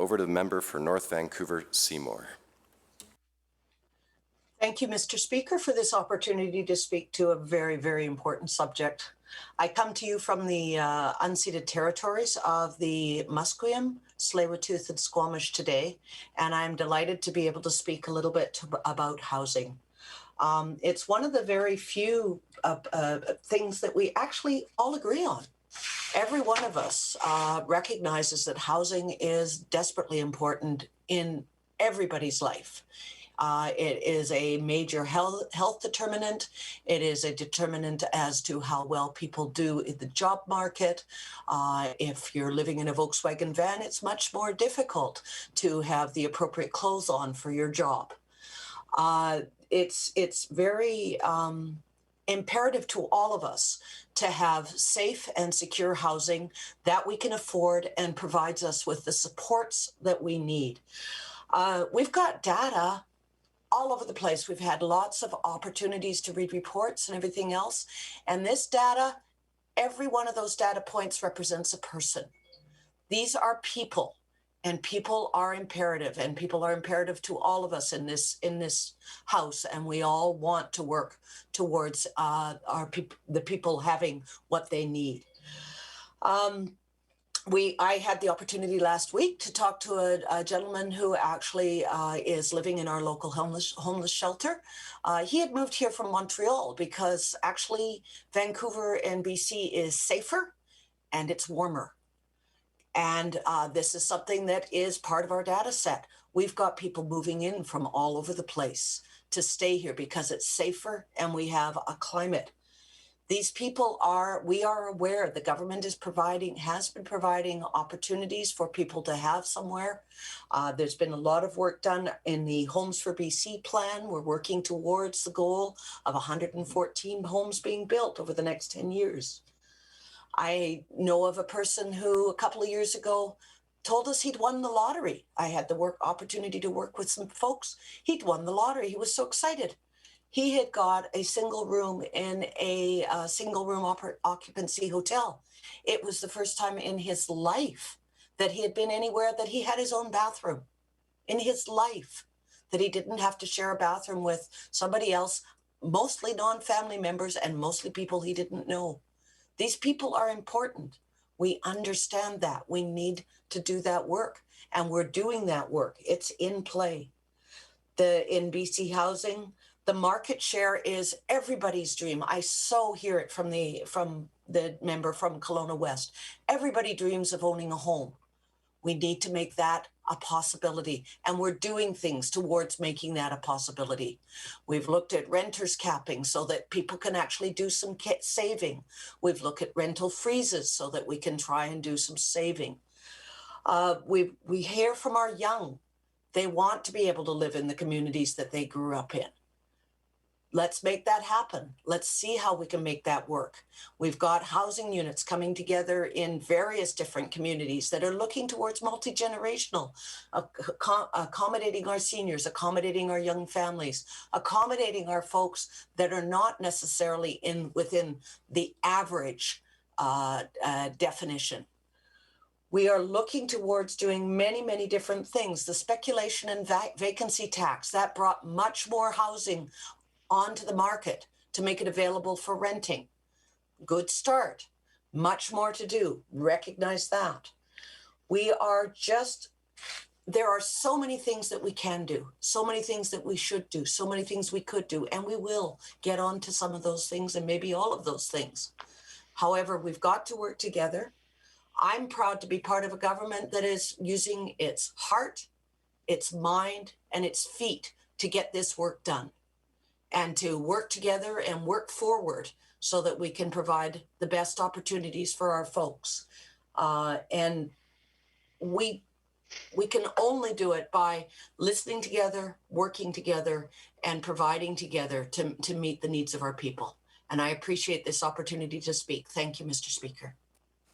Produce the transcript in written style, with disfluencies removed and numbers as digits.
over to the member for North Vancouver Seymour. Thank you, Mr. Speaker, for this opportunity to speak to a very, very important subject. I come to you from the unceded territories of the Musqueam, Tsleil-Waututh, and Squamish today, and I'm delighted to be able to speak a little bit about housing. It's one of the very few things that we actually all agree on. Every one of us recognizes that housing is desperately important in everybody's life. It is a major health determinant. It is a determinant as to how well people do in the job market. If you're living in a Volkswagen van, it's much more difficult to have the appropriate clothes on for your job. It's very imperative to all of us to have safe and secure housing that we can afford and provides us with the supports that we need. We've got data all over the place. We've had lots of opportunities to read reports and everything else. And this data, every one of those data points represents a person. These are people, and people are imperative, and people are imperative to all of us in this house. And we all want to work towards the people having what they need. I had the opportunity last week to talk to a gentleman who actually is living in our local homeless shelter. He had moved here from Montreal because actually Vancouver and BC is safer and it's warmer. And this is something that is part of our data set. We've got people moving in from all over the place to stay here because it's safer and we have a climate. These people we are aware the government has been providing opportunities for people to have somewhere. There's been a lot of work done in the Homes for BC plan. We're working towards the goal of 114 homes being built over the next 10 years. I know of a person who a couple of years ago told us he'd won the lottery. I had the opportunity to work with some folks. He'd won the lottery. He was so excited. He had got a single room in a single room occupancy hotel. It was the first time in his life that he had been anywhere that he had his own bathroom. In his life, that he didn't have to share a bathroom with somebody else, mostly non-family members and mostly people he didn't know. These people are important. We understand that. We need to do that work, and we're doing that work. It's in play. In BC Housing, the market share is everybody's dream. I so hear it from the member from Kelowna West. Everybody dreams of owning a home. We need to make that a possibility, and we're doing things towards making that a possibility. We've looked at renters capping so that people can actually do some saving. We've looked at rental freezes so that we can try and do some saving. We hear from our young. They want to be able to live in the communities that they grew up in. Let's make that happen. Let's see how we can make that work. We've got housing units coming together in various different communities that are looking towards multi-generational, accommodating our seniors, accommodating our young families, accommodating our folks that are not necessarily within the average definition. We are looking towards doing many, many different things. The speculation and vacancy tax, that brought much more housing onto the market to make it available for renting. Good start. Much more to do. Recognize that. There are so many things that we can do, so many things that we should do, so many things we could do, and we will get on to some of those things and maybe all of those things. However, we've got to work together. I'm proud to be part of a government that is using its heart, its mind, and its feet to get this work done, and to work together and work forward so that we can provide the best opportunities for our folks. And we can only do it by listening together, working together, and providing together to meet the needs of our people. And I appreciate this opportunity to speak. Thank you, Mr. Speaker.